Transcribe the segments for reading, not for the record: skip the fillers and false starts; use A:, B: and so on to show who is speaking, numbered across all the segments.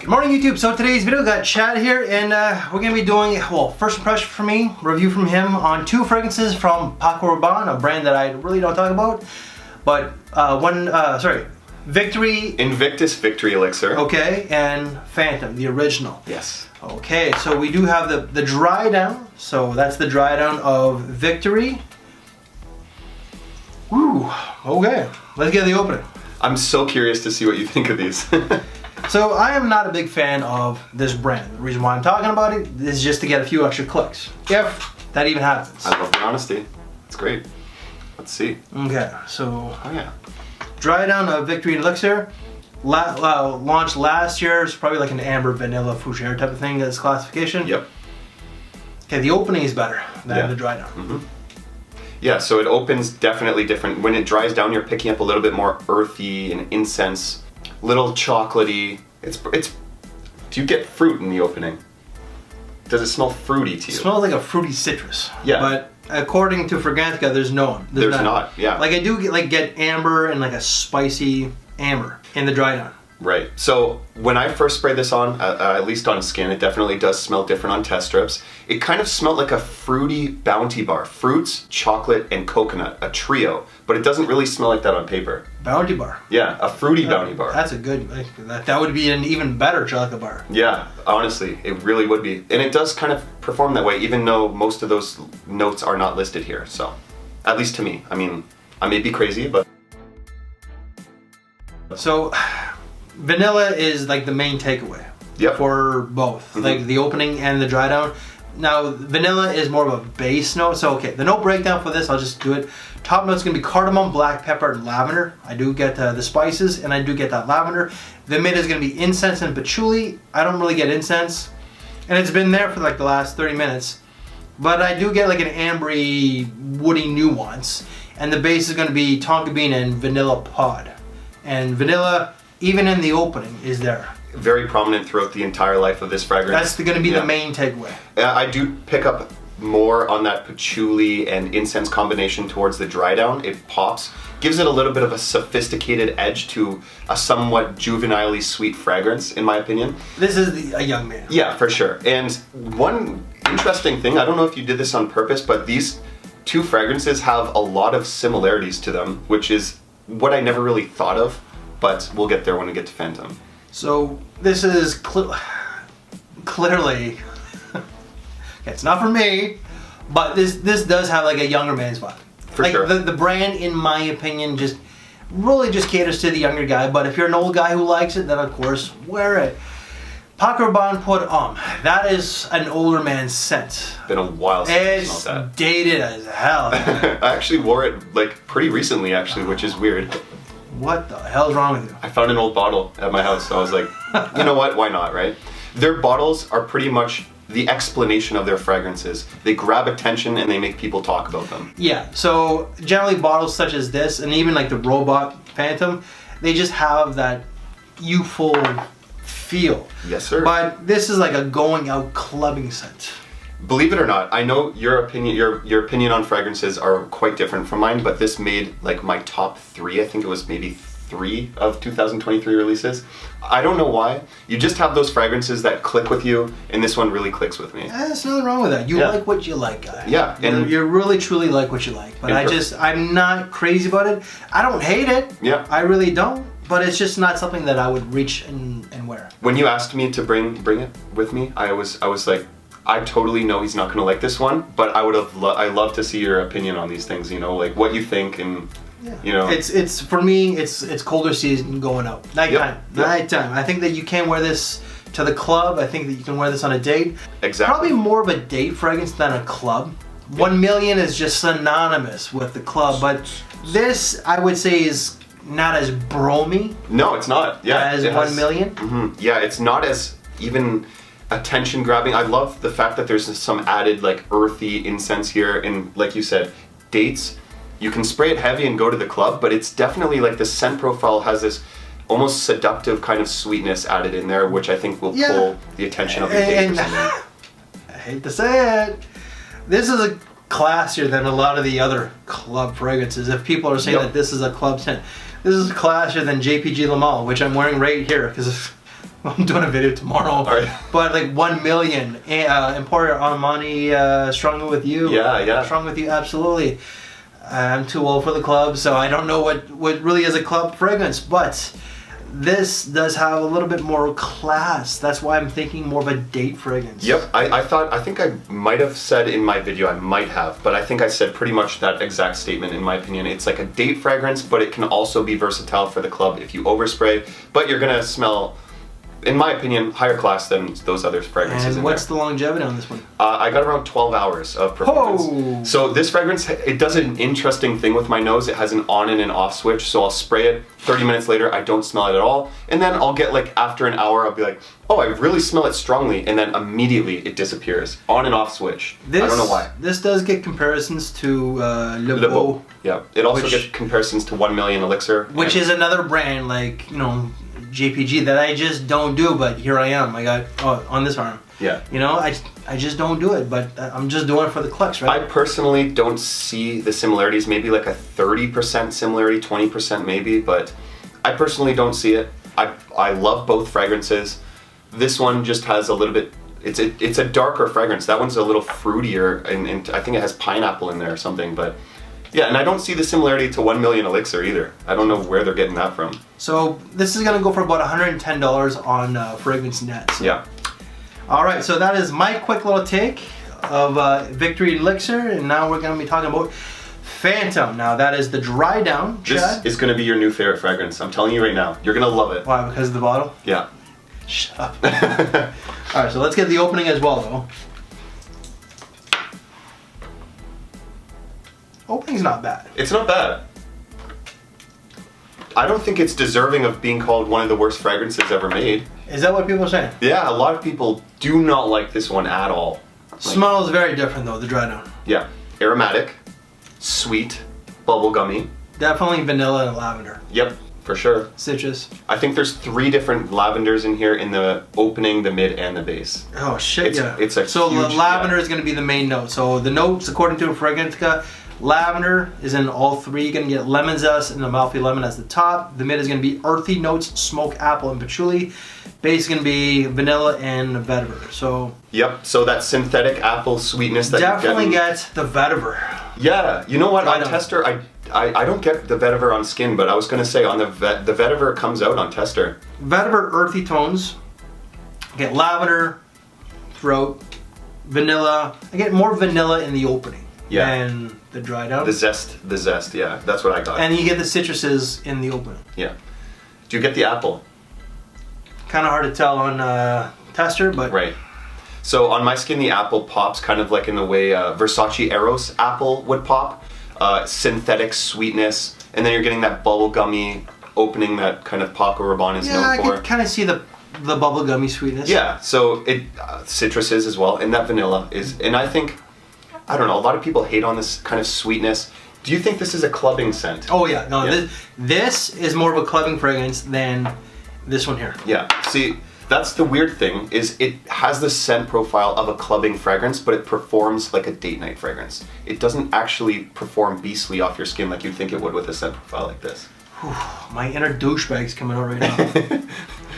A: Good morning, YouTube. So today's video got Chad here, and we're gonna be doing, well, first impression from me, review from him on two fragrances from Paco Rabanne, a brand that I really don't talk about. But Victory
B: Invictus Victory Elixir.
A: Okay, and Phantom, the original.
B: Yes.
A: Okay, so we do have the dry down. So that's the dry down of Victory. Woo. Okay, let's get the opening.
B: I'm so curious to see what you think of these.
A: So I am not a big fan of this brand. The reason why I'm talking about it is just to get a few extra clicks, if that even happens.
B: I love the honesty. It's great. Let's see.
A: Okay, so
B: Oh yeah.
A: dry down of Victory Elixir, launched last year. It's probably like an amber vanilla fougere type of thing. This classification.
B: Yep.
A: Okay, the opening is better than the dry down.
B: Mm-hmm. Yeah, so it opens definitely different. When it dries down, you're picking up a little bit more earthy and incense, little chocolatey. It's. Do you get fruit in the opening? Does it smell fruity to you?
A: It smells like a fruity citrus.
B: Yeah.
A: But according to Fragrantica, there's none.
B: There's not. Yeah.
A: Like I do get amber and like a spicy amber in the dry down.
B: Right. So when I first sprayed this on, at least on skin, it definitely does smell different on test strips. It kind of smelled like a fruity Bounty bar. Fruits, chocolate, and coconut. A trio. But it doesn't really smell like that on paper.
A: Bounty bar.
B: Yeah, a fruity Bounty bar.
A: That's a good, that would be an even better chocolate bar.
B: Yeah, honestly, it really would be. And it does kind of perform that way, even though most of those notes are not listed here. So, at least to me. I mean, I may be crazy, but...
A: So... vanilla is like the main takeaway for both, like the opening and the dry down. Now, vanilla is more of a base note, so okay, the note breakdown for this, I'll just do it. Top note's gonna be cardamom, black pepper, and lavender. I do get the spices, and I do get that lavender. The mid is gonna be incense and patchouli. I don't really get incense, and it's been there for like the last 30 minutes, but I do get like an ambery, woody nuance, and the base is gonna be tonka bean and vanilla pod. And vanilla, even in the opening, is there.
B: Very prominent throughout the entire life of this fragrance.
A: That's going to be the main takeaway.
B: I do pick up more on that patchouli and incense combination towards the dry down. It pops. Gives it a little bit of a sophisticated edge to a somewhat juvenilely sweet fragrance, in my opinion.
A: This is a young man.
B: Yeah, for sure. And one interesting thing, I don't know if you did this on purpose, but these two fragrances have a lot of similarities to them, which is what I never really thought of. But we'll get there when we get to Phantom.
A: So this is clearly, it's not for me, but this does have like a younger man's vibe.
B: For sure.
A: The brand, in my opinion, really just caters to the younger guy. But if you're an old guy who likes it, then of course wear it. Paco Rabanne put that is an older man's scent.
B: Been a while since I smelled that.
A: It's dated as hell.
B: I actually wore it like pretty recently, actually, which is weird.
A: What the hell is wrong with you?
B: I found an old bottle at my house, so I was like, you know what, why not, right? Their bottles are pretty much the explanation of their fragrances. They grab attention and they make people talk about them. Yeah,
A: so generally bottles such as this, and even like the Robot Phantom, they just have that youthful feel.
B: Yes, sir.
A: But this is like a going out clubbing scent.
B: Believe it or not, I know your opinion on fragrances are quite different from mine, but this made like my top 3. I think it was maybe 3 of 2023 releases. I don't know why. You just have those fragrances that click with you, and this one really clicks with me.
A: There's nothing wrong with that. You like what you like, guy.
B: Yeah. And
A: you really truly like what you like. But I'm not crazy about it. I don't hate it.
B: Yeah.
A: I really don't. But it's just not something that I would reach and wear.
B: When you asked me to bring it with me, I was like, I totally know he's not going to like this one, but I love to see your opinion on these things, you know, like what you think, and you know.
A: It's for me, it's colder season going out. Nighttime.
B: Yep.
A: Nighttime. I think that you can wear this to the club. I think that you can wear this on a date.
B: Exactly.
A: Probably more of a date fragrance than a club. 1 million is just synonymous with the club, but this I would say is not as bromy.
B: No, it's not. Yeah.
A: As 1 million.
B: Mm-hmm. Yeah, it's not as even attention grabbing. I love the fact that there's some added like earthy incense here, and like you said, dates, you can spray it heavy and go to the club, but it's definitely like the scent profile has this almost seductive kind of sweetness added in there, which I think will pull the attention of the date or something.
A: I hate to say it, this is a classier than a lot of the other club fragrances. If people are saying that this is a club scent, this is classier than JPG Le Mans, which I'm wearing right here because I'm doing a video tomorrow.
B: All right.
A: But like 1 million. Emporio Armani, Stronger With You.
B: Yeah.
A: Stronger With You, absolutely. I'm too old for the club, so I don't know what really is a club fragrance, but this does have a little bit more class. That's why I'm thinking more of a date fragrance.
B: Yep, I think I might have said in my video, but I think I said pretty much that exact statement in my opinion. It's like a date fragrance, but it can also be versatile for the club if you overspray, but you're gonna smell, in my opinion, higher class than those other fragrances.
A: And what's the longevity on this one?
B: I got around 12 hours of performance.
A: Oh.
B: So this fragrance, it does an interesting thing with my nose. It has an on and an off switch. So I'll spray it, 30 minutes later, I don't smell it at all. And then I'll get like, after an hour, I'll be like, oh, I really smell it strongly. And then immediately it disappears. On and off switch. I don't know why.
A: This does get comparisons to Le Beau.
B: Yeah, it also gets comparisons to 1 Million Elixir.
A: Which is another brand, like, you know, JPG that I just don't do, but here I am. I got on this arm.
B: Yeah.
A: You know, I just don't do it, but I'm just doing it for the clicks, right?
B: I personally don't see the similarities. Maybe like a 30% similarity, 20% maybe, but I personally don't see it. I love both fragrances. This one just has a little bit. It's a darker fragrance. That one's a little fruitier, and I think it has pineapple in there or something, but. Yeah, and I don't see the similarity to 1 Million Elixir either. I don't know where they're getting that from.
A: So this is gonna go for about $110 on Fragrance Net. So.
B: Yeah.
A: All right, so that is my quick little take of Victory Elixir, and now we're gonna be talking about Phantom. Now that is the dry down. Chad.
B: This is gonna be your new favorite fragrance. I'm telling you right now. You're gonna love it.
A: Why? Because of the bottle?
B: Yeah.
A: Shut up. All right, so let's get the opening as well, though. Opening's not bad.
B: It's not bad. I don't think it's deserving of being called one of the worst fragrances ever made.
A: Is that what people are saying?
B: Yeah, a lot of people do not like this one at all.
A: Smells very different though, the dry down.
B: Yeah, aromatic, sweet, bubblegummy.
A: Definitely vanilla and lavender.
B: Yep, for sure.
A: Citrus.
B: I think there's 3 different lavenders in here in the opening, the mid, and the base.
A: Oh shit, yeah.
B: It's a
A: so
B: huge,
A: the lavender is going to be the main note. So the notes, according to Fragrantica, lavender is in all 3. You're going to get lemon zest and Amalfi lemon as the top. The mid is going to be earthy notes, smoke, apple, and patchouli. Base is going to be vanilla and vetiver. So
B: yep. So that synthetic apple sweetness that
A: definitely get the vetiver.
B: Yeah. You know what? On tester, I don't get the vetiver on skin, but I was going to say on the vetiver comes out on tester.
A: Vetiver earthy tones. I get lavender throat, vanilla. I get more vanilla in the opening.
B: Yeah.
A: And the dry down.
B: The zest, yeah. That's what I got.
A: And you get the citruses in the opening.
B: Yeah. Do you get the apple?
A: Kind of hard to tell on tester, but...
B: Right. So on my skin, the apple pops kind of like in the way Versace Eros apple would pop. Synthetic sweetness. And then you're getting that bubblegummy opening that kind of Paco Rabanne is known for.
A: Yeah, I could kind of see the bubblegummy sweetness.
B: Yeah, so it citruses as well, and that vanilla is... And I think... I don't know, a lot of people hate on this kind of sweetness. Do you think this is a clubbing scent?
A: Oh yeah, no, yeah. This is more of a clubbing fragrance than this one here.
B: Yeah, see, that's the weird thing, is it has the scent profile of a clubbing fragrance, but it performs like a date night fragrance. It doesn't actually perform beastly off your skin like you'd think it would with a scent profile like this.
A: Whew, my inner douchebag's coming out right now.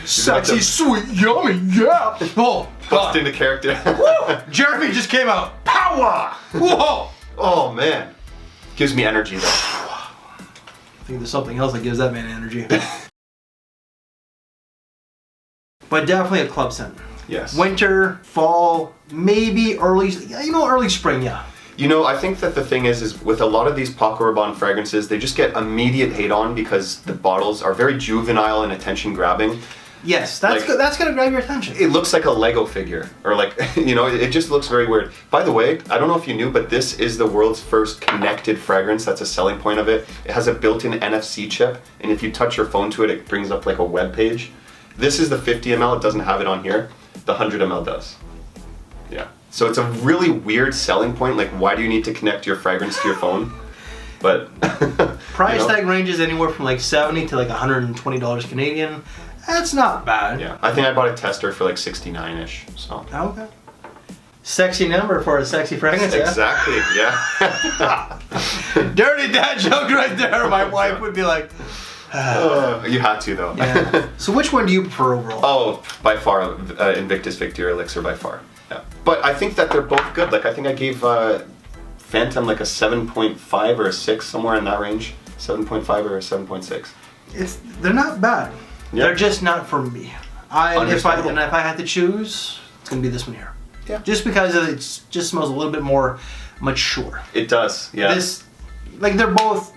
A: Sexy, sweet, yummy, yeah! Oh,
B: bust into character.
A: Woo! Jeremy just came out. Power! Whoa!
B: Oh man. Gives me energy though.
A: I think there's something else that gives that man energy. But definitely a club scent.
B: Yes.
A: Winter, fall, maybe early spring, yeah.
B: You know, I think that the thing is with a lot of these Paco Rabanne fragrances, they just get immediate hate on because the bottles are very juvenile and attention grabbing.
A: Yes, that's good. That's gonna grab your attention.
B: It looks like a Lego figure, or like, you know, it just looks very weird. By the way, I don't know if you knew, but this is the world's first connected fragrance. That's a selling point of it. It has a built-in NFC chip, and if you touch your phone to it, it brings up like a web page. This is the 50 ml. It doesn't have it on here. The 100 ml does. Yeah. So it's a really weird selling point. Like, why do you need to connect your fragrance to your phone? But
A: price tag ranges anywhere from like $70 to like $120 Canadian. That's not bad.
B: Yeah, I think I bought a tester for like 69-ish. So
A: okay. Sexy number for a sexy fragrance.
B: Exactly. Yeah.
A: Dirty dad joke right there. My wife would be like,
B: You had to though.
A: Yeah. So which one do you prefer overall?
B: Oh, by far, Invictus Victory Elixir by far. Yeah. But I think that they're both good. Like I think I gave Phantom like a 7.5 or a 6, somewhere in that range. 7.5 or a 7.6.
A: They're not bad.
B: Yeah.
A: They're just not for me. If I had to choose, it's gonna be this one here.
B: Yeah.
A: Just because it just smells a little bit more mature.
B: It does. Yeah.
A: They're both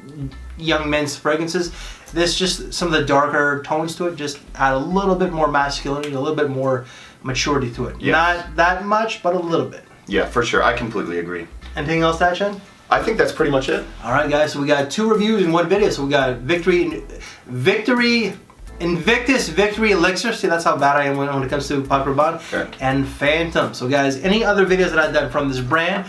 A: young men's fragrances. This just some of the darker tones to it just add a little bit more masculinity, a little bit more maturity to it.
B: Yeah.
A: Not that much, but a little bit.
B: Yeah, for sure. I completely agree.
A: Anything else, Chen?
B: I think that's pretty much it.
A: All right, guys. So we got 2 reviews in one video. So we got Victory Invictus Victory Elixir. See, that's how bad I am when it comes to Paco Rabanne.
B: Okay.
A: And Phantom. So guys, any other videos that I've done from this brand,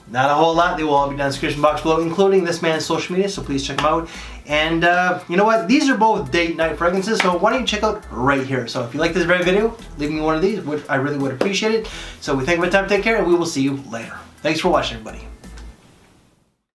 A: not a whole lot. They will all be down in the description box below, including this man's social media. So please check them out. And you know what? These are both date night fragrances. So why don't you check out right here. So if you like this very video, leave me one of these, which I really would appreciate it. So we thank you for your time. Take care, and we will see you later. Thanks for watching, everybody.